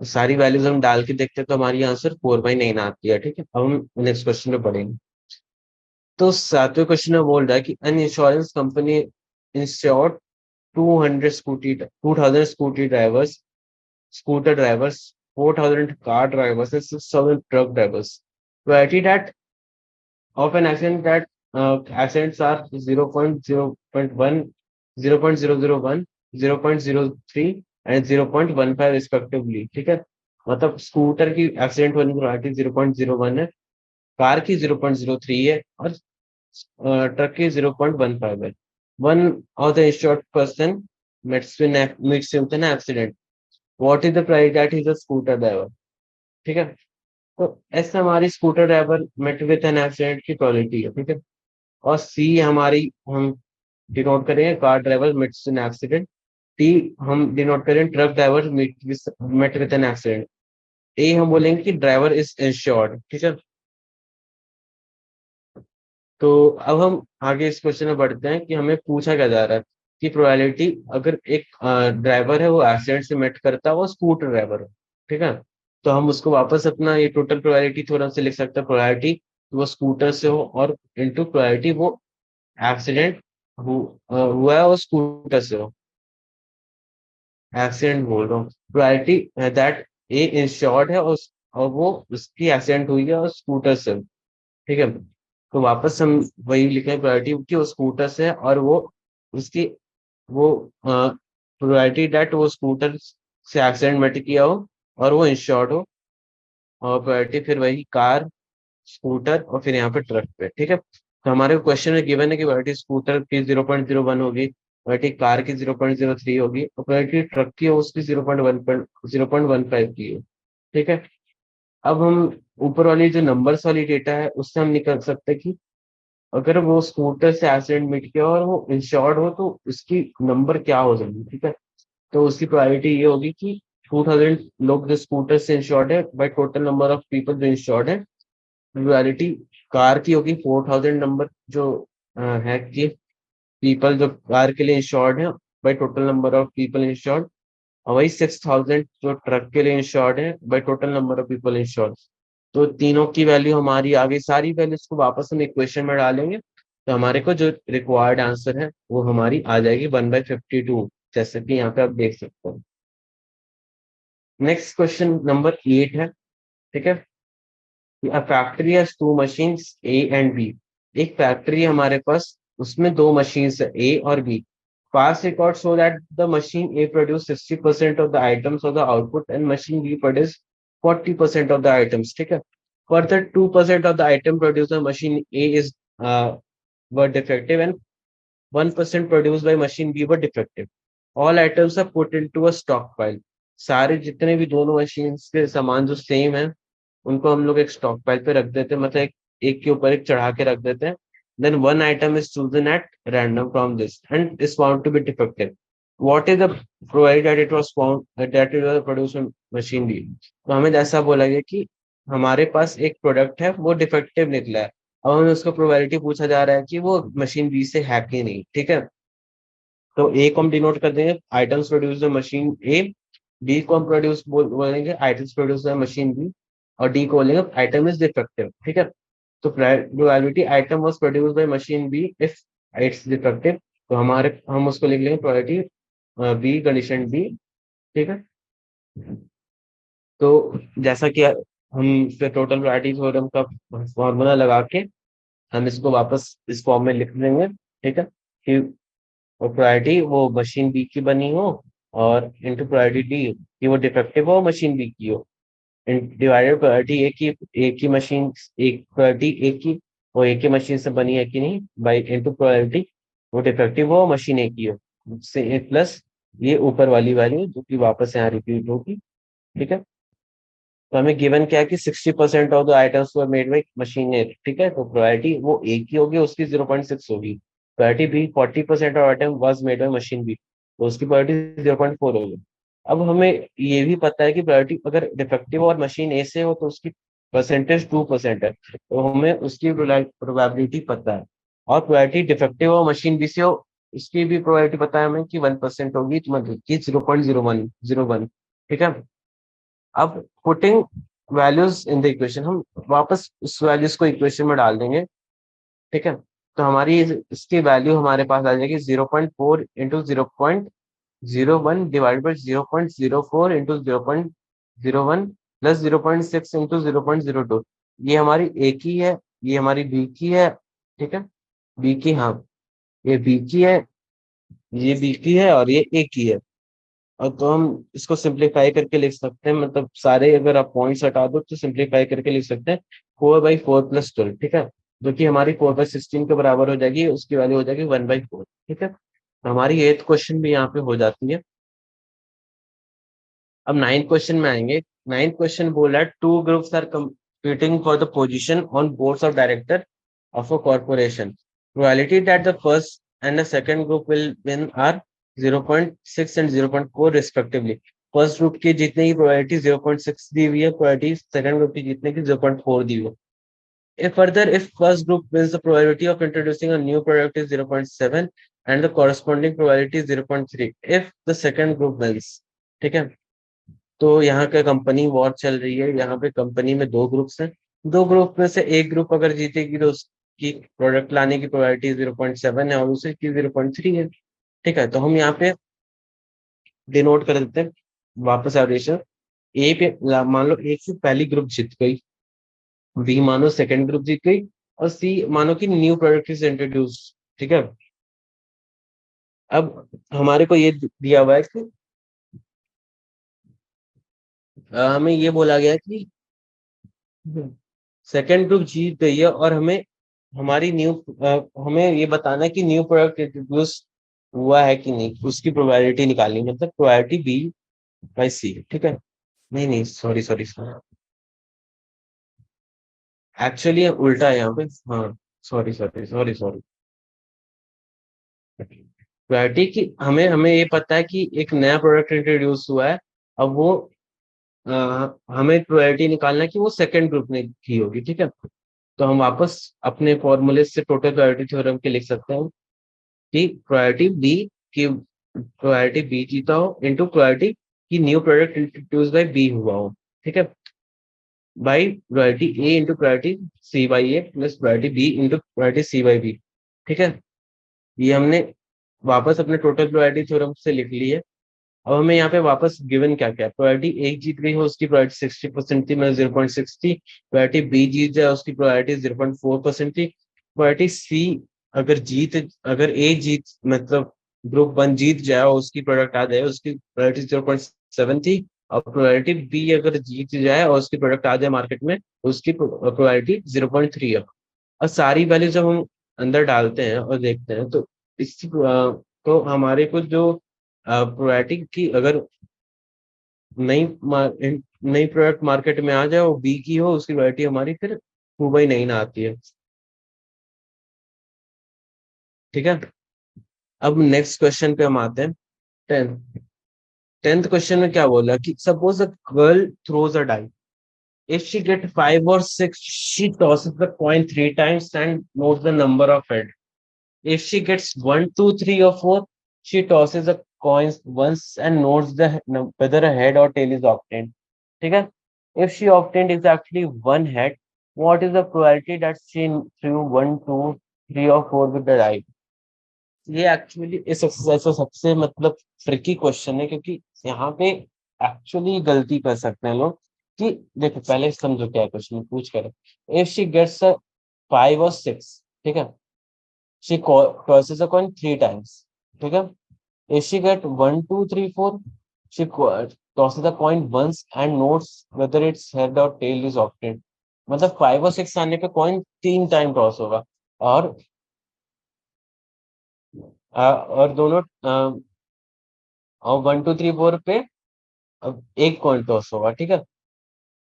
सारी वैल्यूज हम डाल के देखते हैं, तो हमारी आंसर 4/9 आती है, ठीक है। अब हम नेक्स्ट क्वेश्चन में पढ़ेंगे। तो सातवें क्वेश्चन में बोल रहा है कि an insurance company insured 2,000 scooter drivers, 4,000 car drivers, and 6,000 truck drivers. Probability that of an accident that accidents are 0.0.1, 0.001, 0.03 and 0.15 respectively, ठीक है। मतलब स्कूटर की एक्सीडेंट होने की प्रोबेबिलिटी 0.01 है, कार की 0.03 है, और ट्रक की 0.15 है। One of the insured person meets with an accident. What is the price that is a scooter driver, ठीक है। तो ऐसा हमारी scooter driver met with an accident की क्वालिटी है, ठीक है। और सी हमारी हम डिनोट करेंगे car driver mets an accident. T हम डिनोट करेंगे truck driver met with an accident. A हम बोलेंगे कि ड्राइवर इज इंश्योर्ड, ठीक है। तो अब हम आगे इस क्वेश्चन में बढ़ते हैं कि हमें पूछा क्या जा रहा है कि प्रोबेबिलिटी अगर एक ड्राइवर है वो एक्सीडेंट से मेट करता है, वो स्कूटर ड्राइवर है, ठीक है। तो हम उसको वापस अपना ये टोटल प्रोबेबिलिटी थ्योरम से लिख सकते हैं, प्रोबेबिलिटी वो स्कूटर से हो और इनटू प्रोबेबिलिटी वो एक्सीडेंट हुआ है वो स्कूटर से हो, एक्सीडेंट बोल रहा हूँ, प्रायोरिटी दैट ए इंश्योर्ड है और वो उसकी एक्सीडेंट हुई है और स्कूटर से, ठीक है। तो वापस हम वही लिखे प्रायोरिटी की वो स्कूटर से है और वो उसकी वो प्रायोरिटी दैट वो स्कूटर से एक्सीडेंट मत किया हो और वो इंश्योर्ड हो, और प्रायोरिटी फिर वही कार, स्कूटर और फिर यहाँ पे ट्रक पे, ठीक है। तो हमारे क्वेश्चन में गिवन है कि प्रायोरिटी स्कूटर की 0.01 होगी, प्रायोरिटी कार की 0.03 होगी और प्रायोरिटी ट्रक की हो उसकी 0.15 की हो, ठीक है। अब हम ऊपर वाली जो नंबर्स वाली डेटा है उससे हम निकल सकते हैं कि अगर वो स्कूटर से एक्सीडेंट मिट गया और वो इंश्योर्ड हो तो उसकी नंबर क्या हो जाएगी, ठीक है। तो उसकी प्रायोरिटी ये होगी कि 2000 लोग जो स्कूटर से इंश्योर्ड है by total number of people जो इंश्योर्ड है। रियलिटी कार की होगी 4000 नंबर जो है कि पीपल जो कार के लिए इंश्योर्ड है by total number of people insured, और वही 6000 जो ट्रक के लिए इंश्योर्ड है by total number of people insured. तो तीनों की वैल्यू हमारी आ गई, सारी वैल्यूज को वापस हम इक्वेशन में डालेंगे तो हमारे को जो रिक्वायर्ड आंसर है वो हमारी आ जाएगी 1/52, जैसे कि यहाँ पे आप देख सकते हो। नेक्स्ट क्वेश्चन नंबर 8 है, ठीक है। A factory has two machines A and B। एक फैक्ट्री है हमारे पास, उसमें दो मशीन्स है A और B। Past records show that the machine A produced 60% of the items of the output and machine B produced 40% of the items, ठीक है। Further 2% of the item produced by machine A is were defective and 1% produced by machine B were defective. All items are put into a stockpile। सारे जितने भी दोनों मशीन के सामान जो सेम है उनको हम लोग एक स्टॉक पाइल पे रख देते हैं, मतलब एक के ऊपर एक चढ़ा के रख देते हैं। Then one item is chosen at random from this and is found to be defective. What is the provide that it was found that it was produce machine D. तो हमें ऐसा बोला गया कि हमारे पास एक प्रोडक्ट है वो डिफेक्टिव निकला है, अब हमें उसका प्रोबेबिलिटी पूछा जा रहा है कि वो मशीन बी से है कि नहीं, ठीक है। तो ए को हम डिनोट कर देंगे items produce machine A, B को हम बोलेंगे आइटम्स प्रोड्यूस मशीन बी, और डी को बोलेंगे आइटम इज डिफेक्टिव, ठीक है। तो probability item was produce by machine B if it's defective, तो हमारे हम उसको लिख लेंगे प्रोबेबिलिटी बी कंडीशन बी, ठीक है। तो जैसा कि हम फिर टोटल प्रोबेबिलिटी थ्योरम का फॉर्मूला लगा के हम इसको वापस इस फॉर्म में लिख देंगे, ठीक है, कि और प्रायोरिटी वो मशीन बी की बनी हो और इंटू प्रायोरिटी डी कि वो डिफेक्टिव हो मशीन बी की हो, डिवाइडेड प्रायोरिटी एक की मशीन, एक प्रायोरिटी एक की वो एक की मशीन से बनी है कि नहीं बाई इंटू प्रायोरिटी वो डिफेक्टिव हो मशीन एक की हो से एक प्लस ये ऊपर वाली वैल्यू जो कि वापस यहाँ रिपीट होगी, ठीक है। तो हमें गिवन क्या है कि 60% of the items were made by machine A, ठीक है। तो प्रायोरिटी वो ए की होगी उसकी 0.6 होगी, priority B 40% of item was made by machine B तो उसकी प्रायोरिटी 0.4 होगी। अब हमें ये भी पता है कि प्रायोरिटी अगर डिफेक्टिव और मशीन ए से हो तो उसकी परसेंटेज 2% है, तो हमें उसकी प्रोबेबिलिटी पता है। और प्रायोरिटी डिफेक्टिव और मशीन बी से हो उसकी भी प्रोबेबिलिटी पता है हमें कि 1% होगी, तो मतलब कि 0.01 ठीक है। अब putting values in the equation हम वापस उस वैल्यूज को इक्वेशन में डाल देंगे, ठीक है। तो हमारी इसकी वैल्यू हमारे पास आ जाएगी 0.4 into 0.01 divide by 0.04 into 0.01 plus 0.6 into 0.02। ये हमारी ए की है, ये हमारी बी की है, ठीक है। बी की, हाँ, ये बी की है, ये बी की है और ये ए की है। और तो हम इसको सिंप्लीफाई करके लिख सकते हैं, मतलब सारे अगर आप पॉइंट्स हटा दो तो सिंप्लीफाई करके लिख सकते हैं 4/4 + 12, ठीक है। जो कि हमारी 4/16 के बराबर हो जाएगी, उसकी वैल्यू हो जाएगी 1/4, ठीक है। तो हमारी 8th क्वेश्चन भी यहाँ पे हो जाती है। अब 9th क्वेश्चन में आएंगे। 9th क्वेश्चन बोला है two groups are competing for the position on boards of director of a corporation. Probability that the first and the second group will win are 0.6 and 0.4 respectively. First group की जीतने की प्रोबेबिलिटी 0.6 दी हुई है, प्रोबेबिलिटी सेकंड ग्रुप की जीतने की 0.4 दी हुई है। If further, if first group wins, the probability of introducing a new product is 0.7 and the corresponding probability is 0.3 if the second group wins, ठीक है। तो यहाँ का कंपनी वॉर चल रही है, यहाँ पे कंपनी में दो ग्रुप्स हैं, दो ग्रुप में से एक ग्रुप अगर जीतेगी तो कि प्रोडक्ट लाने की प्रोबेबिलिटी 0.7 है और दूसरे की 0.3 है। ठीक है, तो हम यहाँ पे डिनोट कर देते हैं वापस एवरेशन। ए पे मान लो एक से पहली ग्रुप जीत गई, बी मानो सेकंड ग्रुप जीत गई, और सी मानो कि न्यू प्रोडक्ट इज इंट्रोड्यूस। ठीक है, अब हमारे को ये दिया हुआ है कि हमें ये बोला गया कि सेकंड ग्रुप जीत गई है और हमें हमारी हमें ये बताना है कि न्यू प्रोडक्ट इंट्रोड्यूस हुआ है कि नहीं, उसकी प्रोबेबिलिटी निकालनी, मतलब प्रोबेबिलिटी बी बाई सी। ठीक है, नहीं नहीं, सॉरी सॉरी सॉरी, एक्चुअली उल्टा है यहाँ पे। हाँ, sorry sorry sorry sorry. Probability की हमें हमें ये पता है कि एक नया प्रोडक्ट इंट्रोड्यूस हुआ है। अब वो अ, हमें प्रोबेबिलिटी निकालना है कि वो सेकंड ग्रुप ने की होगी। ठीक है, तो हम वापस अपने फॉर्मूले से टोटल प्रोबेबिलिटी थ्योरम के लिख सकते हैं कि प्रोबेबिलिटी बी की प्रोबेबिलिटी बी जीता हो इनटू प्रोबेबिलिटी की new product introduce by B हुआ हो। ठीक है, by probability A into probability C by A plus probability B into probability C by B. ठीक है, ये हमने वापस अपने टोटल प्रोबेबिलिटी थ्योरम से लिख ली है। अब हमें यहाँ पे वापस गिवन क्या क्या है, प्रोबेबिलिटी एक जीत गई हो उसकी प्रोबेबिलिटी 60% थी, मतलब 0.6 थी। प्रोबेबिलिटी बी जीत जाए उसकी प्रोबेबिलिटी 0.4% थी। प्रोबेबिलिटी सी अगर ए जीत मतलब ग्रुप वन जीत जाए और उसकी प्रोडक्ट आ जाए उसकी प्रोबेबिलिटी 0.7 थी। और प्रोबेबिलिटी बी अगर जीत जाए और उसकी प्रोडक्ट आ जाए मार्केट में, उसकी प्रोबेबिलिटी 0.3 है। और सारी वैल्यू जब हम अंदर डालते हैं और देखते हैं तो तो हमारे को जो प्रोबेबिलिटी की अगर नई नई प्रोडक्ट मार्केट में आ जाए वो बी की हो, उसकी प्रोबेबिलिटी हमारी फिर टू बाई नहीं ना आती है। ठीक है, अब नेक्स्ट क्वेश्चन पे हम आते हैं। 10th क्वेश्चन में क्या बोला कि suppose a girl throws a die, if she get 5 or 6 she tosses the coin 3 times and notes the number of head. If she gets 1, 2, 3 or 4 she tosses the coins once and notes the whether a head or tail is obtained. ठीक है, if she obtained exactly one head, what is the probability that she threw 1, 2, 3 or 4 with the die? ये एक्चुअली इस एक्सरसाइज का सबसे मतलब ट्रिकी क्वेश्चन है, क्योंकि यहाँ पे एक्चुअली गलती कर सकते हैं लोग। कि देखो पहले समझो क्या क्वेश्चन पूछ कर, इफ शी गेट्स 5 or 6, ठीक है, she tosses a coin 3 times। ठीक है, if she get 1, 2, 3, 4 she tosses the coin once and notes whether its head or tail is obtained। मतलब 5 और 6 आने पे कॉइन 3 टाइम टॉस होगा, और और दोनों और 1, 2, 3, 4 पे अब एक कॉइन टॉस होगा। ठीक है,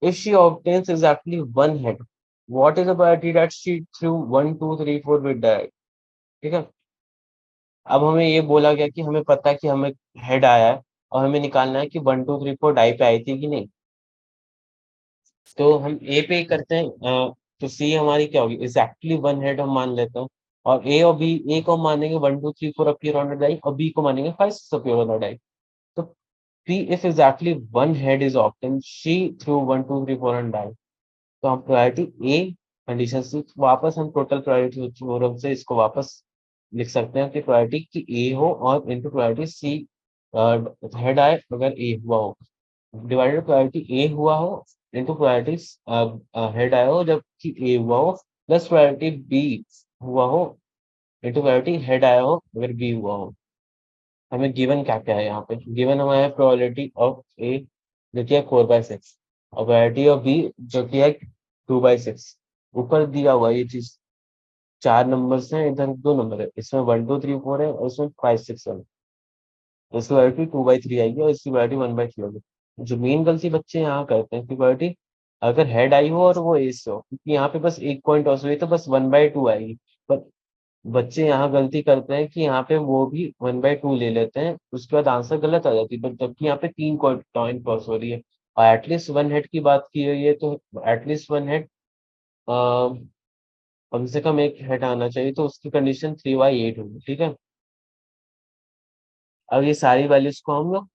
if she obtains exactly one head, what is the probability that she threw 1, 2, 3, 4 with die. ठीक है, अब हमें ये बोला गया कि हमें पता है कि हमें हेड आया है और हमें निकालना है कि 1, 2, 3, 4 डाई पे आई थी कि नहीं। तो हम ए पे ही करते हैं। तो सी हमारी क्या होगी, एग्जैक्टली वन हेड हम मान लेते हैं। और ए और बी, ए को मानेंगे 1, 2, 3, 4 अपीयर ऑन द डाई और बी को मानेंगे 5, 6 अपीयर ऑन द डाई। तो P if exactly one head is obtain she threw 1, 2, 3, 4 and die. तो हम प्रायोरिटी ए कंडीशन से वापस हम टोटल प्रायोरिटी थ्योरम से इसको वापस लिख सकते हैं कि प्रायोरिटी की ए हो और इनटू प्रायोरिटी सी हेड आए अगर ए हुआ हो, डिवाइडेड प्रायोरिटी ए हुआ हो इनटू प्रायोरिटी हेड आया हो जबकि ए हुआ हो, प्लस प्रायोरिटी बी हुआ हो इनटू प्रायोरिटी हेड आया हो अगर बी हुआ हो। हमें गिवन क्या क्या है यहाँ पे, गिवन हमारा प्रोबेबिलिटी ऑफ ए जो कि है 4/6 और प्रोबेबिलिटी ऑफ बी जो कि है 2/6। ऊपर दिया हुआ ये चीज, 4 नंबर्स हैं, इधर 2 नंबर है, इसमें 1, 2, 3, 4 है और इसमें 5, 6 है। तो इसकी वैल्यू 2/3 आएगी और इसकी वैल्यू 1/3 होगी। जो मेन गलती बच्चे यहाँ करते हैं कि वैल्यू अगर हेड आई हो और वो एस हो, क्योंकि यहाँ पे बस एक पॉइंट टॉस हुई तो बस 1/2 आएगी। पर बच्चे यहाँ गलती करते हैं कि यहाँ पे वो भी 1/2 ले लेते हैं, उसके बाद आंसर गलत आ जाती है, बट जबकि यहाँ पे 3 कॉइन टॉस हो रही है और एटलीस्ट वन हेड की बात की हुई है, तो एटलीस्ट वन हेड कम से कम एक हेड आना चाहिए, तो उसकी कंडीशन 3/8 होगी। ठीक है, अब ये सारी वैल्यूज को हम लोग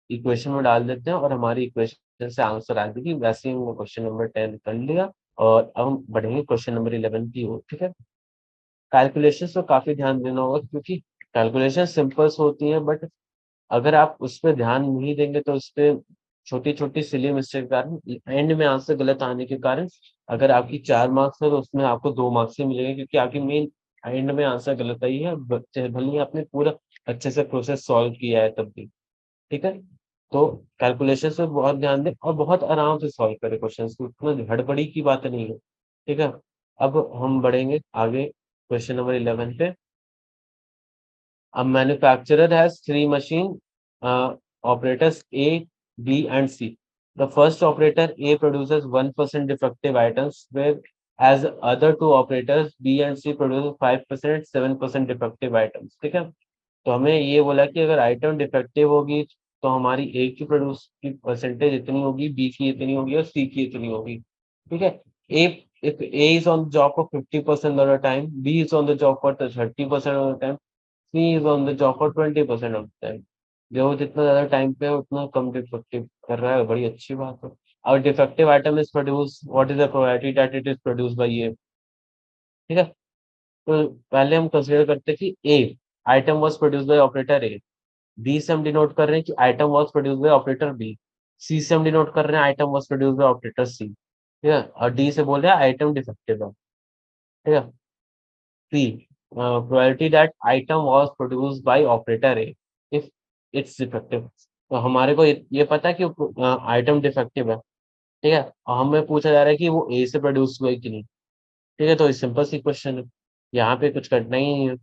इक्वेशन में डाल देते हैं और हमारी इक्वेशन से आंसर आ जाएगी। वैसे ही हमने क्वेश्चन नंबर 10 कर लिया और अब हम बढ़ेंगे क्वेश्चन नंबर 11 की ओर। ठीक है। कैलकुलेशंस पे काफ़ी ध्यान देना होगा क्योंकि कैलकुलेशन सिंपल्स होती हैं बट अगर आप उस पे ध्यान नहीं देंगे तो उसपे छोटी-छोटी सिली मिस्टेक के कारण एंड में आंसर गलत आने के कारण अगर आपकी 4 मार्क्स है तो उसमें आपको 2 मार्क्स ही मिलेंगे क्योंकि आपकी मेन एंड में आंसर गलत आई है चाहे भले ही आपने पूरा अच्छे से प्रोसेस सॉल्व किया है तब भी, ठीक है? तो कैलकुलेशन पे बहुत ध्यान दें और बहुत आराम से सॉल्व करें क्वेश्चंस को, इतना हड़बड़ी की बात नहीं है, ठीक है? अब हम बढ़ेंगे आगे क्वेश्चन नंबर 11 पे। A manufacturer has three machine operators A, B, and C. The first operator A produces 1% defective items, whereas other two operators B and C produce 5%, 7% defective items. ठीक है? तो हमें ये बोला कि अगर आइटम डिफेक्टिव होगी तो हमारी ए की प्रोड्यूस की परसेंटेज इतनी होगी, बी की इतनी होगी और सी की इतनी होगी। ठीक है? ए if A is on the job for 50% of the time, B is on the job for 30% of the time, C is on the job for 20% of the time. जो जितना ज़्यादा टाइम पे है उतना कम डिफेक्टिव कर रहा है, बड़ी अच्छी बात है। और defective item is produced, what is the probability that it is produced by A? ठीक है? तो पहले हम कंसीडर करते हैं कि A item was produced by operator A. B से हम डिनोट कर रहे हैं कि item was produced by operator B. C से हम डिनोट कर रहे हैं item was produced by operator C. ठीक है? और डी से बोल रहे हैं आइटम डिफेक्टिव है। ठीक है? C. Probability that item was produced by operator A if it's defective. तो हमारे को ये पता है कि आइटम डिफेक्टिव है, ठीक है? और हमें पूछा जा रहा है कि वो ए से प्रोड्यूस हुआ है कि नहीं, ठीक है? तो सिंपल सी क्वेश्चन है, यहाँ पे कुछ करना ही नहीं है,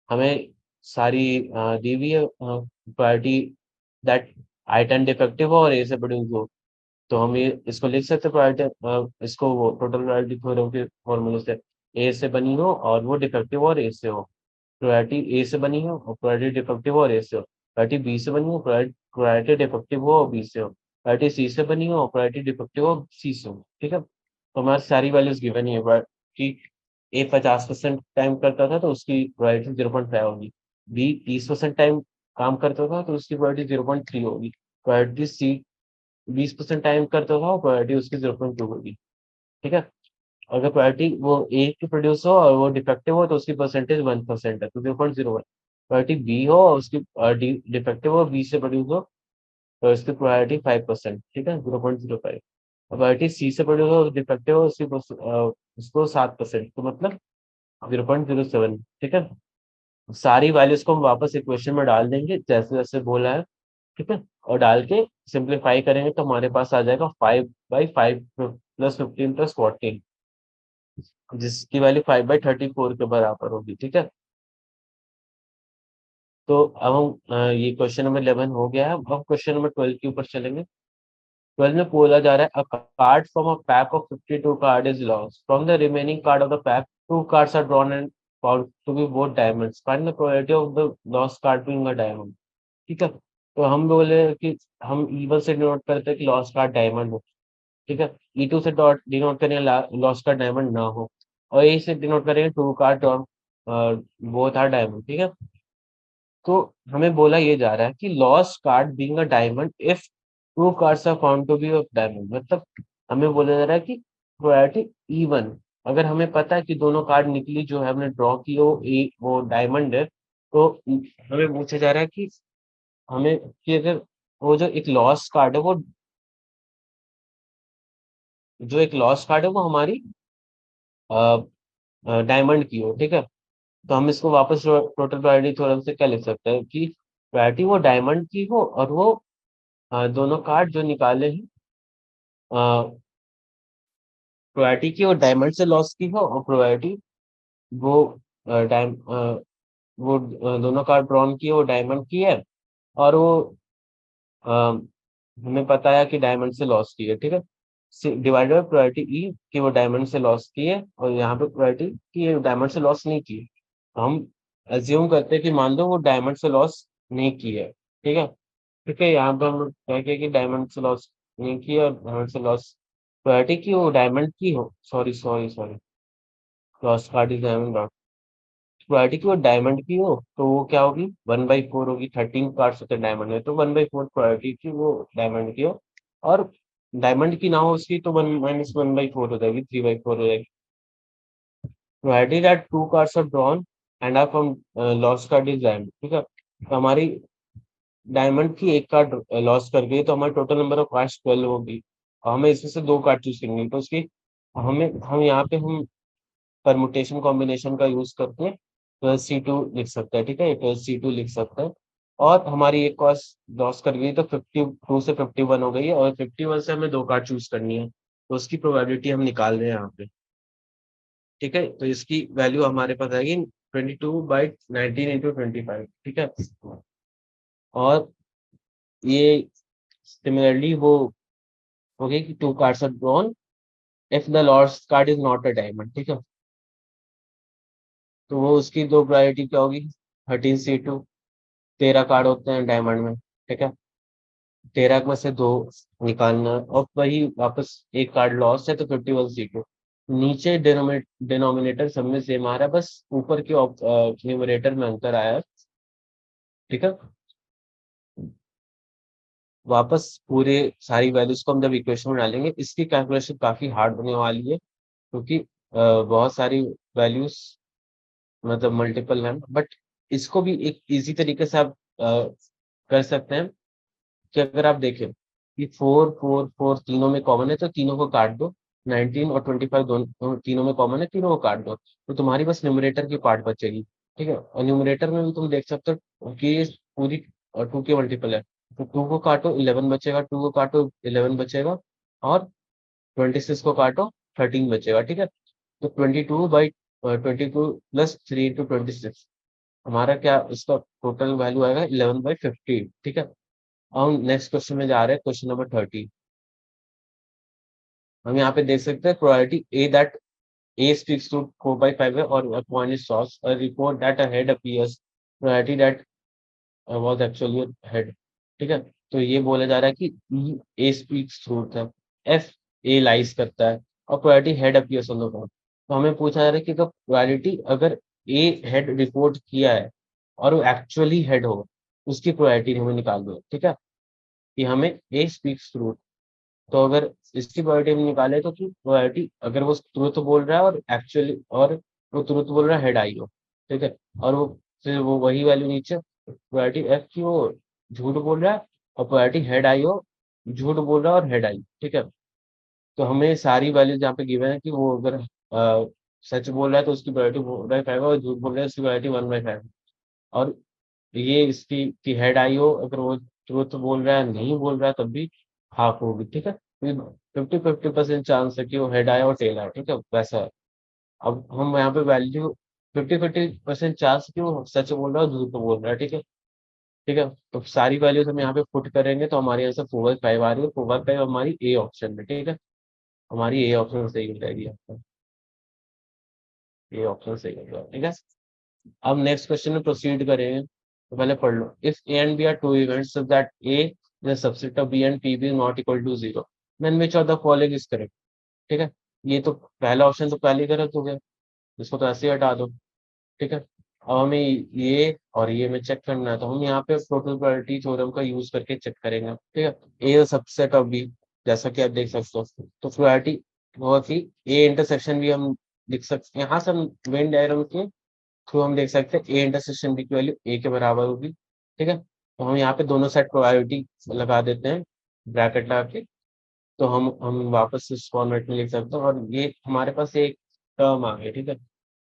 हमें सारी दी हुई है प्रोबेबिलिटी दैट आइटम डिफेक्टिव हो और ए से प्रोड्यूस हो, तो हम ये इसको लिख सकते हैं प्रोबेबिलिटी इसको वो टोटल प्रोबेबिलिटी थ्योरम के फॉर्मूले से ए से बनी हो और वो डिफेक्टिव और ए से हो। प्रोबेबिलिटी ए से बनी हो और प्रोबेबिलिटी डिफेक्टिव हो और ए से हो। प्रोबेबिलिटी बी से बनी हो प्रोबेबिलिटी डिफेक्टिव हो और बी से हो। प्रोबेबिलिटी सी से बनी हो और प्रोबेबिलिटी डिफेक्टिव हो सी से हो। ठीक है? तो हमारी सारी वैल्यूज गिवन ही है कि ए 50% टाइम करता था तो उसकी प्रोबेबिलिटी 0.5 होगी। बी 30% टाइम काम करता था तो उसकी प्रोबेबिलिटी 0.3 होगी। प्रोबेबिलिटी सी 20% टाइम करता था और प्रोबेबिलिटी उसकी 0.2 होगी। ठीक है? अगर प्रोबेबिलिटी वो ए की प्रोड्यूस हो और वो डिफेक्टिव हो तो उसकी परसेंटेज 1% है तो 0.01। प्रोबेबिलिटी बी हो और उसकी डिफेक्टिव हो बी से प्रोड्यूस हो तो उसकी प्रोबेबिलिटी 5%, ठीक है? 0.05। और प्रोबेबिलिटी सी से प्रोड्यूस हो डिफेक्टिव हो उसको 7%, तो मतलब 0.07। ठीक है? सारी वैल्यूज को हम वापस इक्वेशन में डाल देंगे जैसे जैसे बोला है, ठीक है? और डाल के सिंप्लीफाई करेंगे तो हमारे पास आ जाएगा 5/5 प्लस 15 प्लस 14, जिसकी वैल्यू 5/34 के बराबर होगी। ठीक है? तो अब हम ये क्वेश्चन नंबर 11 हो गया है। अब क्वेश्चन नंबर 12 के ऊपर चलेंगे। 12 में बोला जा रहा है a card from a pack of 52 card is lost from the remaining card of the pack, two cards are drawn and found to be both diamonds, find the probability of the lost card being a diamond. ठीक है? तो हम बोले कि हम E1 से डिनोट करते हैं कि लॉस्ट कार्ड डायमंड हो, ठीक है? E2 से डॉट डिनोट करें लॉस्ट कार्ड डायमंड ना हो और ए से डिनोट करेंगे टू कार्ड और बोथ आर डायमंड। ठीक है? तो हमें बोला ये जा रहा है कि lost card being a diamond if two cards are found to be of diamond, मतलब हमें बोला जा रहा है कि प्रोबेबिलिटी इवन, अगर हमें पता है कि दोनों कार्ड निकली जो है हमने ड्रॉ की वो डायमंड है, तो हमें पूछा जा रहा है कि हमें कि अगर वो जो एक लॉस्ट कार्ड है वो जो एक लॉस्ट कार्ड है वो हमारी डायमंड की हो, ठीक है? तो हम इसको वापस टोटल प्रोबेबिलिटी थ्योरम से क्या लिख सकते हैं कि प्रोबेबिलिटी वो डायमंड की हो और वो दोनों कार्ड जो निकाले हैं प्रोबेबिलिटी की वो डायमंड से लॉस की हो और प्रोबेबिलिटी वो टाइम वो दोनों कार्ड ड्रॉन की वो डायमंड की है और वो अ, हमें पता है कि डायमंड से लॉस की है। ठीक है? डिवाइडेड बाय प्रोबेबिलिटी ई कि वो डायमंड से लॉस की है और यहाँ पे प्रोबेबिलिटी कि ये डायमंड से लॉस नहीं की है। तो हम एज्यूम करते हैं कि मान लो वो डायमंड से लॉस नहीं की है। ठीक है? ठीक है, यहाँ पे हम कहेंगे कि डायमंड से लॉस नहीं की और डायमंड से लॉस प्रोबेबिलिटी की वो डायमंड की हो, sorry sorry sorry, loss card is diamond dot, probability की वो डायमंड की हो तो वो क्या होगी 1/4 होगी। 13 कार्ड्स होते हैं डायमंड में तो 1/4 प्रोबेबिलिटी की वो डायमंड की हो और डायमंड की ना हो उसकी तो 1 - 1/4 हो जाएगी, 3/4 हो जाएगी। Probability that two cards are drawn and are from lost card is diamond, ठीक है। तो हमारी डायमंड की एक कार्ड लॉस कर गई तो हमारी टोटल नंबर ऑफ कार्ड्स 12 होगी और हमें इसमें से दो कार्ड चूज करनी है। तो उसकी हम यहाँ पे हम परमुटेशन कॉम्बिनेशन का यूज करके 12C2 लिख सकते हैं, ठीक है, 12C2 लिख सकते हैं। और हमारी एक कॉस्ट लॉस कर गई तो 52 से 51 हो गई है और 51 से हमें दो कार्ड चूज करनी है, तो उसकी प्रोबेबिलिटी हम निकाल रहे हैं यहाँ पे, ठीक है। तो इसकी वैल्यू हमारे पास आएगी 22/19 × 25, ठीक है। और ये सिमिलरली वो हो गई कि two cards are drawn if the lost card is not a diamond, ठीक है। तो वो उसकी दो प्रायोरिटी क्या होगी, 13C2, 13 कार्ड होते हैं डायमंड में, ठीक है। 13 में से दो निकालना है और वही वापस एक कार्ड लॉस्ट है तो 51C2। नीचे डिनोमिनेटर सब में सेम आ रहा है, बस ऊपर के न्यूमरेटर में अंतर आया है, ठीक है। वापस पूरे सारी वैल्यूज को हम जब इक्वेशन में डालेंगे इसकी कैलकुलेशन काफी हार्ड होने वाली है क्योंकि बहुत सारी वैल्यूज मतलब मल्टीपल है, बट इसको भी एक इजी तरीके से आप कर सकते हैं कि अगर आप देखें कि 4 4 4 तीनों में कॉमन है तो तीनों को काट दो, 19 और 25 दोनों तीनों में कॉमन है, तीनों को काट दो तो तुम्हारी बस न्यूमरेटर की पार्ट बचेगी, ठीक है। और न्यूमरेटर में भी तुम देख सकते हो कि ये पूरी 2 के मल्टीपल है, तो 2 को काटो 11 बचेगा, 2 को काटो 11 बचेगा और 26 को काटो 13 बचेगा, ठीक है। तो 22/22 प्लस 3 × 26 हमारा क्या इसका टोटल वैल्यू आएगा 11/50, ठीक है। अब हम नेक्स्ट क्वेश्चन में जा रहे हैं, क्वेश्चन नंबर 30। हम यहाँ पे देख सकते हैं probability A that A speaks to 4/5 है और a coin is tossed, a report that a head appears, probability that was actually a head, ठीक है। तो ये बोला जा रहा है कि ए स्पीक्स ट्रूथ है, एफ ए लाइज करता है और probability head appears on the coin। तो हमें पूछा जा रहा है कि प्रोबेबिलिटी अगर ए हेड रिपोर्ट किया है और वो एक्चुअली हेड हो उसकी प्रोबेबिलिटी हमें निकाल दो, ठीक है, कि हमें ए स्पीक्स ट्रूथ। तो अगर इसकी प्रोबेबिलिटी हम निकाले तो कि प्रोबेबिलिटी अगर वो ट्रुथ बोल रहा है और एक्चुअली और वो ट्रुथ बोल रहा है हेड आई हो, ठीक है। और वो फिर वो वही वैल्यू नीचे प्रोबेबिलिटी एफ की वो झूठ बोल रहा है और प्रोबेबिलिटी हेड आई हो झूठ बोल रहा है और हेड आई, ठीक है। तो हमें सारी वैल्यूज यहाँ पे गिवन है कि वो अगर सच बोल रहा है तो उसकी प्रोबेबिलिटी 1/5 और झूठ बोल रहा है उसकी प्रोबेबिलिटी 1/5 और ये इसकी की हेड आई हो अगर वो ट्रुथ बोल रहा है नहीं बोल रहा है तब भी हाफ होगी, ठीक है। 50-50% चांस है कि वो हेड आए और टेल आए, ठीक है, वैसा है। अब हम यहाँ पे वैल्यू 50-50% चांस कि वो सच बोल रहा है और झूठ बोल रहा है, ठीक है, ठीक है। तो सारी वैल्यूज हम यहाँ पे पुट करेंगे तो हमारे यहाँ से 4/5 आ रही है, 4/5 हमारी ए ऑप्शन में, ठीक है। हमारी ए ऑप्शन सही हो जाएगी आपका, ए ऑप्शन सही हो जाएगा, ठीक है। अब नेक्स्ट क्वेश्चन में प्रोसीड करेंगे तो पहले पढ़ लो, if A and B are two events so that A the subset of B and P B is not equal to 0 then which of the following is correct, ठीक है। ये तो पहला ऑप्शन तो पहले ही गलत हो गया, इसको तो ऐसे ही हटा दो, ठीक है। अब हमें ये और ये में चेक करना है तो हम यहाँ पे टोटल प्रोबेबिलिटी थ्योरम का यूज करके चेक करेंगे, ठीक है। ए सबसेट ऑफ बी जैसा कि आप देख सकते हो तो प्रोबेबिलिटी होगा कि ए इंटरसेक्शन भी हम लिख सकते हैं, यहाँ से हम वेन डायग्राम के थ्रू हम देख सकते हैं ए इंटरसेक्शन बी की वैल्यू ए के बराबर होगी, ठीक है। तो हम यहाँ पे दोनों साइड प्रोबेबिलिटी लगा देते हैं ब्रैकेट लगा के, तो हम वापस इस फॉर्मेट में लिख सकते हैं और ये हमारे पास एक टर्म आ गया, ठीक है।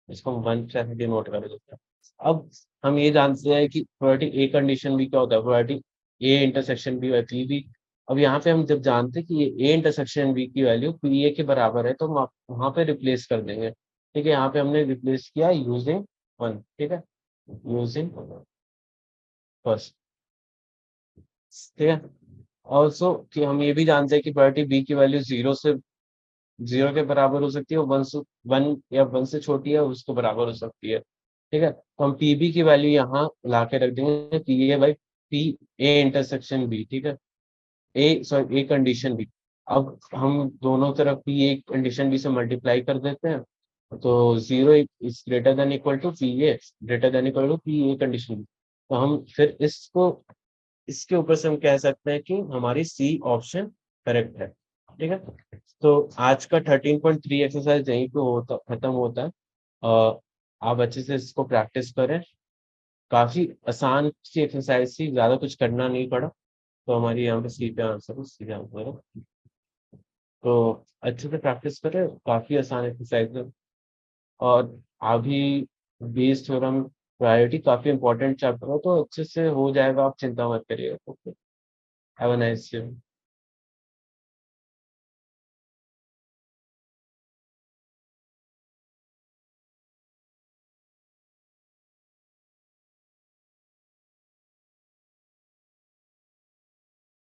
इसको हम 1 से डिनोट कर देते हैं। अब हम ये जानते हैं कि प्रोबेबिलिटी ए कंडीशन भी क्या होता है, probability A intersection B P B. अब यहाँ पे हम जब जानते हैं कि ये ए इंटरसेक्शन बी की वैल्यू पी ए के बराबर है तो हम वहाँ पे रिप्लेस कर देंगे, ठीक है। यहाँ पे हमने रिप्लेस किया यूजिंग 1, ठीक है, यूजिंग फर्स्ट, ठीक है। ऑल्सो कि हम ये भी जानते हैं कि प्रोबेबिलिटी बी की वैल्यू 0 के बराबर हो सकती है, 1 या 1 से छोटी है उसको बराबर हो सकती है, ठीक है। तो हम पी बी की वैल्यू यहाँ ला के रख देंगे P A by P A intersection B, ठीक है, A sorry A condition B. अब हम दोनों तरफ पी ए कंडीशन बी से मल्टीप्लाई कर देते हैं तो 0 is greater than equal to P A greater than equal to P A condition B. तो हम फिर इसको इसके ऊपर से हम कह सकते हैं कि हमारी सी ऑप्शन करेक्ट है, ठीक है। तो आज का 13.3 एक्सरसाइज यहीं पे होता खत्म होता है। आप अच्छे से इसको प्रैक्टिस करें। काफ़ी आसान सी एक्सरसाइज थी, ज़्यादा कुछ करना नहीं पड़ा। तो हमारी यहाँ पे सी पे आंसर है, सीधे आंसर है। तो अच्छे से प्रैक्टिस करें, काफ़ी आसान एक्सरसाइज है। और अभी बेस थ्योरम प्रायोरिटी काफ़ी इंपॉर्टेंट चैप्टर है, तो अच्छे से हो जाएगा, आप चिंता मत करिए। Okay, have a nice day.